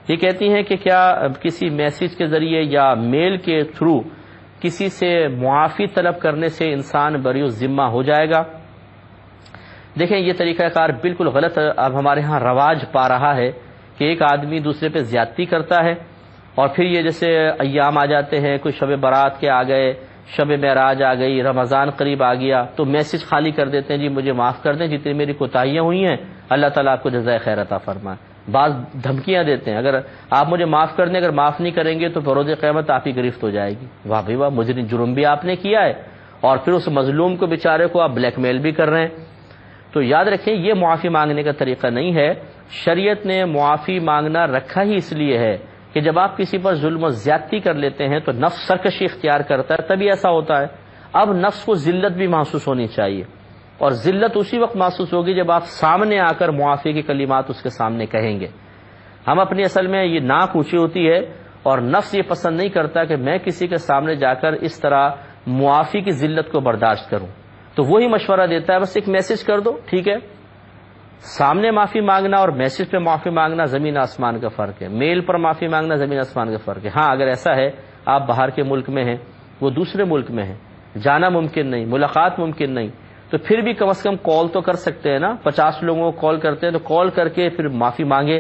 یہ کہتی ہیں کہ کیا کسی میسج کے ذریعے یا میل کے تھرو کسی سے معافی طلب کرنے سے انسان بری الذمہ ہو جائے گا؟ دیکھیں یہ طریقہ کار بالکل غلط اب ہمارے ہاں رواج پا رہا ہے کہ ایک آدمی دوسرے پہ زیادتی کرتا ہے اور پھر یہ جیسے ایام آ جاتے ہیں، کوئی شب برات کے آ گئے، شب معراج آ گئی، رمضان قریب آ گیا، تو میسج خالی کر دیتے ہیں جی مجھے معاف کر دیں جتنی میری کوتاہیاں ہوئی ہیں، اللہ تعالیٰ آپ کو جزائے خیر عطا فرمائے۔ بعض دھمکیاں دیتے ہیں، اگر آپ مجھے معاف کر دیں، اگر معاف نہیں کریں گے تو بروز قیامت آپ کی گرفت ہو جائے گی۔ واہ بھائی واہ، مجرم جرم بھی آپ نے کیا ہے اور پھر اس مظلوم کو بیچارے کو آپ بلیک میل بھی کر رہے ہیں۔ تو یاد رکھیں یہ معافی مانگنے کا طریقہ نہیں ہے۔ شریعت نے معافی مانگنا رکھا ہی اس لیے ہے کہ جب آپ کسی پر ظلم و زیادتی کر لیتے ہیں تو نفس سرکشی اختیار کرتا ہے، تبھی ایسا ہوتا ہے۔ اب نفس کو ذلت بھی محسوس ہونی چاہیے، اور ذلت اسی وقت محسوس ہوگی جب آپ سامنے آ کر معافی کے کلمات اس کے سامنے کہیں گے۔ ہم اپنی اصل میں یہ ناک اونچی ہوتی ہے اور نفس یہ پسند نہیں کرتا کہ میں کسی کے سامنے جا کر اس طرح معافی کی ذلت کو برداشت کروں، تو وہی مشورہ دیتا ہے بس ایک میسج کر دو، ٹھیک ہے۔ سامنے معافی مانگنا اور میسج پہ معافی مانگنا زمین آسمان کا فرق ہے، میل پر معافی مانگنا زمین آسمان کا فرق ہے۔ ہاں اگر ایسا ہے آپ باہر کے ملک میں ہیں، وہ دوسرے ملک میں ہیں، جانا ممکن نہیں، ملاقات ممکن نہیں، تو پھر بھی کم از کم کال تو کر سکتے ہیں نا۔ 50 لوگوں کو کال کرتے ہیں تو کال کر کے پھر معافی مانگے،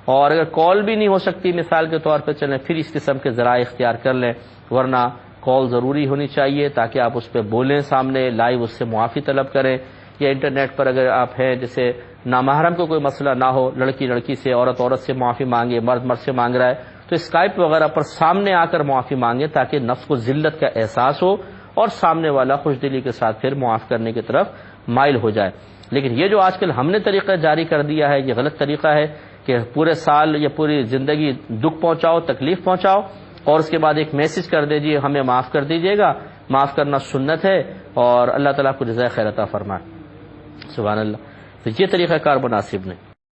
اور اگر کال بھی نہیں ہو سکتی مثال کے طور پہ چلیں پھر اس قسم کے ذرائع اختیار کر لیں، ورنہ کال ضروری ہونی چاہیے تاکہ آپ اس پہ بولیں، سامنے لائیو اس سے معافی طلب کریں۔ یا انٹرنیٹ پر اگر آپ ہیں جیسے نامحرم کو کوئی مسئلہ نہ ہو، لڑکی لڑکی سے، عورت عورت سے معافی مانگے، مرد مرد سے مانگ رہا ہے، تو اسکائپ وغیرہ پر سامنے آ کر معافی مانگے تاکہ نفس کو ذلت کا احساس ہو اور سامنے والا خوش دلی کے ساتھ پھر معاف کرنے کی طرف مائل ہو جائے۔ لیکن یہ جو آج کل ہم نے طریقہ جاری کر دیا ہے یہ غلط طریقہ ہے کہ پورے سال یا پوری زندگی دکھ پہنچاؤ، تکلیف پہنچاؤ، اور اس کے بعد ایک میسج کر دیجیے ہمیں معاف کر دیجیے گا۔ معاف کرنا سنت ہے اور اللہ تعالیٰ کو جزائے خیر عطا فرمائے۔ سبحان اللہ۔ تو یہ طریقہ کار مناسب نہیں۔